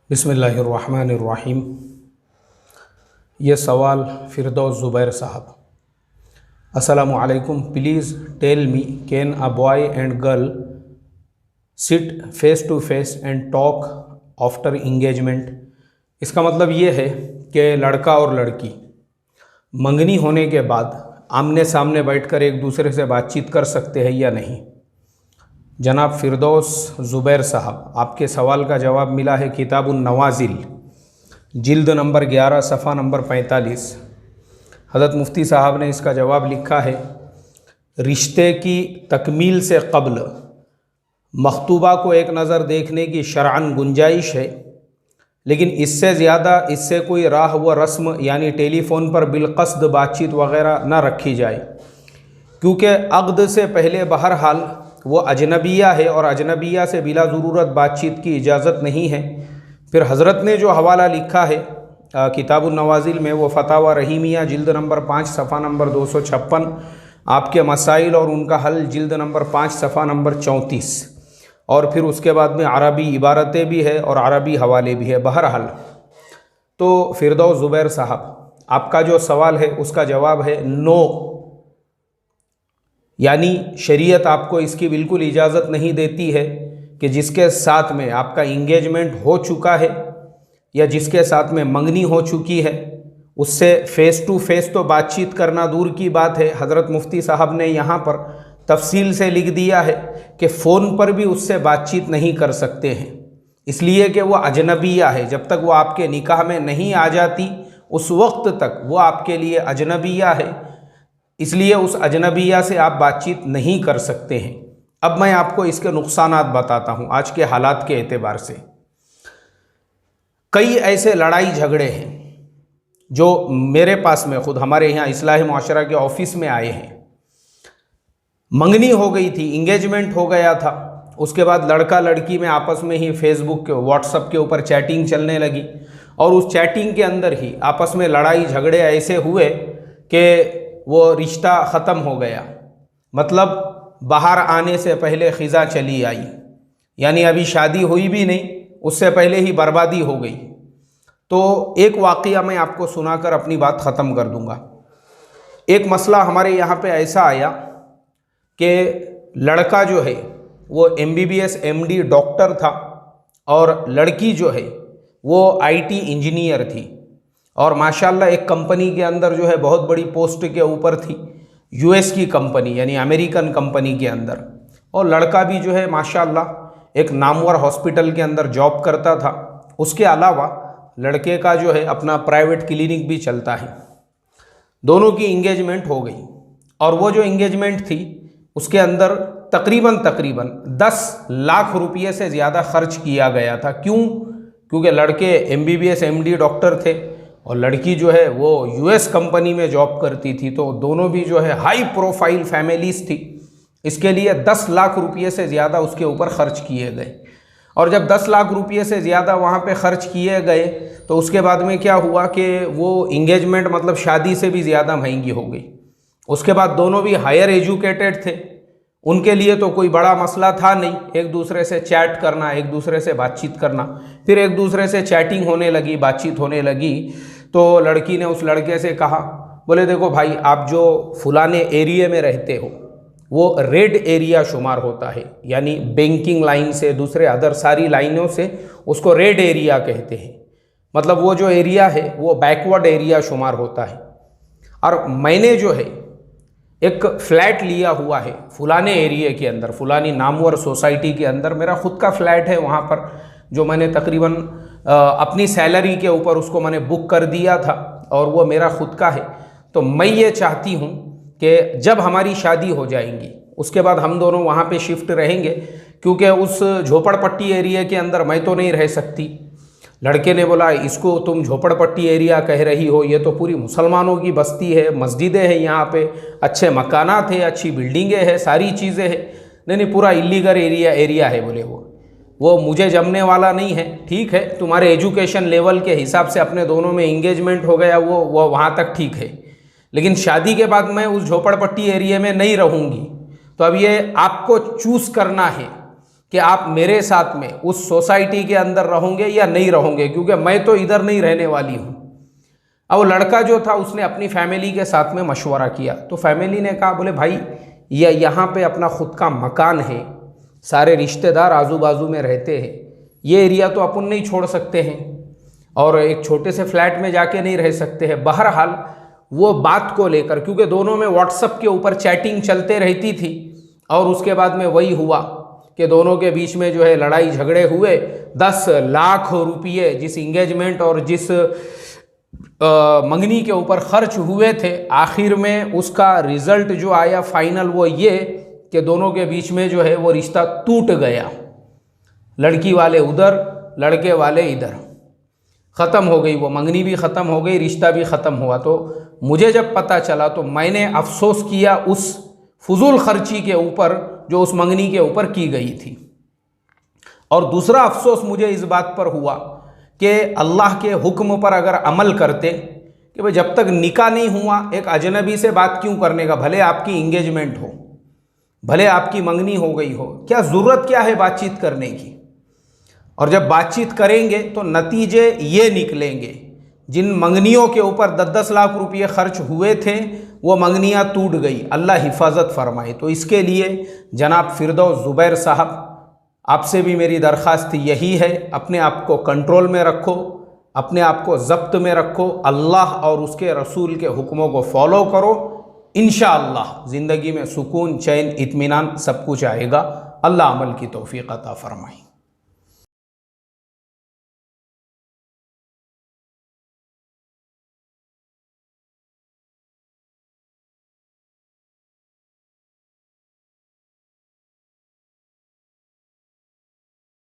बिस्मिल्लाहिर्रहमानिर्रहीम। ये सवाल फ़िरदौस ज़ुबैर साहब। अस्सलामु अलैकुम, please tell me can a boy and girl sit face to face and talk after engagement. इसका मतलब ये है कि लड़का और लड़की मंगनी होने के बाद आमने सामने बैठकर एक दूसरे से बातचीत कर सकते हैं या नहीं। जनाब फ़िरदौस ज़ुबैर साहब, आपके सवाल का जवाब मिला है किताबुन नवाज़िल, जिल्द नंबर 11, सफ़ा नंबर 45। हज़रत मुफ्ती साहब ने इसका जवाब लिखा है, रिश्ते की तकमील से क़ब्ल मखतूबा को एक नज़र देखने की शरअन गुंजाइश है, लेकिन इससे ज़्यादा इससे कोई राह व रस्म यानी टेलीफ़ोन पर बिलक़स्द बातचीत वग़ैरह न रखी जाए, क्योंकि अक़्द से पहले बहरहाल वो अजनबिया है और अजनबिया से बिला ज़रूरत बातचीत की इजाज़त नहीं है। फिर हज़रत ने जो हवाला लिखा है किताबुन नवाज़िल में, वो फ़तावा रहीमिया जिल्द नंबर 5 सफ़ा नंबर 256, आपके मसाइल और उनका हल जिल्द नंबर 5 सफ़ा नंबर 34, और फिर उसके बाद में अरबी इबारतें भी है और अरबी हवाले भी है। बहरहाल तो फ़िरदौस ज़ुबैर साहब, आपका जो सवाल है उसका जवाब है नो, यानी शरीयत आपको इसकी बिल्कुल इजाज़त नहीं देती है कि जिसके साथ में आपका इंगेजमेंट हो चुका है या जिसके साथ में मंगनी हो चुकी है उससे फ़ेस टू फेस तो बातचीत करना दूर की बात है। हज़रत मुफ्ती साहब ने यहाँ पर तफसील से लिख दिया है कि फ़ोन पर भी उससे बातचीत नहीं कर सकते हैं, इसलिए कि वो अजनबिया है। जब तक वो आपके निकाह में नहीं आ जाती उस वक्त तक वो आपके लिए अजनबिया है, इसलिए उस अजनबिया से आप बातचीत नहीं कर सकते हैं। अब मैं आपको इसके नुकसानात बताता हूँ आज के हालात के एतबार से। कई ऐसे लड़ाई झगड़े हैं जो मेरे पास में खुद हमारे यहाँ इस्लाह मुआशरा के ऑफिस में आए हैं। मंगनी हो गई थी, इंगेजमेंट हो गया था, उसके बाद लड़का लड़की में आपस में ही फेसबुक के व्हाट्सएप के ऊपर चैटिंग चलने लगी, और उस चैटिंग के अंदर ही आपस में लड़ाई झगड़े ऐसे हुए कि वो रिश्ता ख़त्म हो गया। मतलब बाहर आने से पहले ख़िज़ा चली आई, यानी अभी शादी हुई भी नहीं, उससे पहले ही बर्बादी हो गई। तो एक वाक़या मैं आपको सुनाकर अपनी बात ख़त्म कर दूंगा। एक मसला हमारे यहाँ पे ऐसा आया कि लड़का जो है वो MBBS MD डॉक्टर था और लड़की जो है वो IT इंजीनियर थी, और माशाल्लाह एक कंपनी के अंदर जो है बहुत बड़ी पोस्ट के ऊपर थी, US की कंपनी यानी अमेरिकन कंपनी के अंदर। और लड़का भी जो है माशाल्लाह एक नामवर हॉस्पिटल के अंदर जॉब करता था। उसके अलावा लड़के का जो है अपना प्राइवेट क्लिनिक भी चलता है। दोनों की इंगेजमेंट हो गई, और वो जो इंगेजमेंट थी उसके अंदर तकरीबन 10 लाख रुपये से ज़्यादा खर्च किया गया था। क्यों? क्योंकि लड़के MBBS MD डॉक्टर थे और लड़की जो है वो US कंपनी में जॉब करती थी, तो दोनों भी जो है हाई प्रोफाइल फैमिलीज थी। इसके लिए 10 लाख रुपये से ज़्यादा उसके ऊपर खर्च किए गए, और जब 10 लाख रुपये से ज़्यादा वहाँ पे खर्च किए गए तो उसके बाद में क्या हुआ कि वो इंगेजमेंट मतलब शादी से भी ज़्यादा महंगी हो गई। उसके बाद दोनों भी हायर एजुकेटेड थे, उनके लिए तो कोई बड़ा मसला था नहीं, एक दूसरे से चैट करना, एक दूसरे से बातचीत करना। फिर एक दूसरे से चैटिंग होने लगी, बातचीत होने लगी, तो लड़की ने उस लड़के से कहा, बोले देखो भाई, आप जो फलाने एरिया में रहते हो वो रेड एरिया शुमार होता है, यानी बैंकिंग लाइन से दूसरे अदर सारी लाइनों से उसको रेड एरिया कहते हैं। मतलब वो जो एरिया है वो बैकवर्ड एरिया शुमार होता है, और मैंने जो है एक फ़्लैट लिया हुआ है फलाने एरिया के अंदर, फलानी नामवर सोसाइटी के अंदर मेरा ख़ुद का फ्लैट है वहाँ पर, जो मैंने तकरीबन अपनी सैलरी के ऊपर उसको मैंने बुक कर दिया था, और वो मेरा ख़ुद का है। तो मैं ये चाहती हूँ कि जब हमारी शादी हो जाएंगी उसके बाद हम दोनों वहाँ पे शिफ्ट रहेंगे, क्योंकि उस झोपड़पट्टी एरिया के अंदर मैं तो नहीं रह सकती। लड़के ने बोला, इसको तुम झोपड़पट्टी एरिया कह रही हो, ये तो पूरी मुसलमानों की बस्ती है, मस्जिदें हैं यहाँ पे, अच्छे मकानात हैं, अच्छी बिल्डिंगें हैं, सारी चीज़ें हैं। नहीं, पूरा इलीगल एरिया है। बोले वो मुझे जमने वाला नहीं है। ठीक है, तुम्हारे एजुकेशन लेवल के हिसाब से अपने दोनों में इंगेजमेंट हो गया, वो वहाँ तक ठीक है, लेकिन शादी के बाद मैं उस झोपड़पट्टी एरिया में नहीं रहूँगी। तो अब ये आपको चूज़ करना है कि आप मेरे साथ में उस सोसाइटी के अंदर रहोगे या नहीं रहोगे, क्योंकि मैं तो इधर नहीं रहने वाली हूँ। अब वो लड़का जो था उसने अपनी फैमिली के साथ में मशवरा किया, तो फैमिली ने कहा, बोले भाई ये यहाँ पे अपना ख़ुद का मकान है, सारे रिश्तेदार आजू बाजू में रहते हैं, ये एरिया तो अपन नहीं छोड़ सकते हैं और एक छोटे से फ्लैट में जाके नहीं रह सकते हैं। बहरहाल वो बात को लेकर, क्योंकि दोनों में व्हाट्सएप के ऊपर चैटिंग चलते रहती थी, और उसके बाद में वही हुआ कि दोनों के बीच में जो है लड़ाई झगड़े हुए। 10 लाख रुपये जिस इंगेजमेंट और जिस मंगनी के ऊपर खर्च हुए थे, आखिर में उसका रिज़ल्ट जो आया फाइनल वो ये कि दोनों के बीच में जो है वो रिश्ता टूट गया। लड़की वाले उधर, लड़के वाले इधर, ख़त्म हो गई वो मंगनी भी ख़त्म हो गई, रिश्ता भी ख़त्म हुआ। तो मुझे जब पता चला तो मैंने अफसोस किया उस फजूल खर्ची के ऊपर जो उस मंगनी के ऊपर की गई थी। और दूसरा अफसोस मुझे इस बात पर हुआ कि अल्लाह के हुक्म पर अगर अमल करते कि भाई जब तक निकाह नहीं हुआ एक अजनबी से बात क्यों करने का, भले आपकी इंगेजमेंट हो, भले आपकी मंगनी हो गई हो, क्या ज़रूरत क्या है बातचीत करने की। और जब बातचीत करेंगे तो नतीजे ये निकलेंगे, जिन मंगनियों के ऊपर 10-10 लाख रुपये खर्च हुए थे वो मंगनियाँ टूट गई, अल्लाह हिफाजत फरमाए। तो इसके लिए जनाब फिरदौस ज़ुबैर साहब, आपसे भी मेरी दरख्वास्त यही है, अपने आप को कंट्रोल में रखो, अपने आप को ज़ब्त में रखो, अल्लाह और उसके रसूल के हुक्मों को फॉलो करो। इंशाअल्लाह ज़िंदगी में सुकून, चैन, इत्मीनान सब कुछ आएगा। अल्लाह अमल की तौफीक अता फरमाए।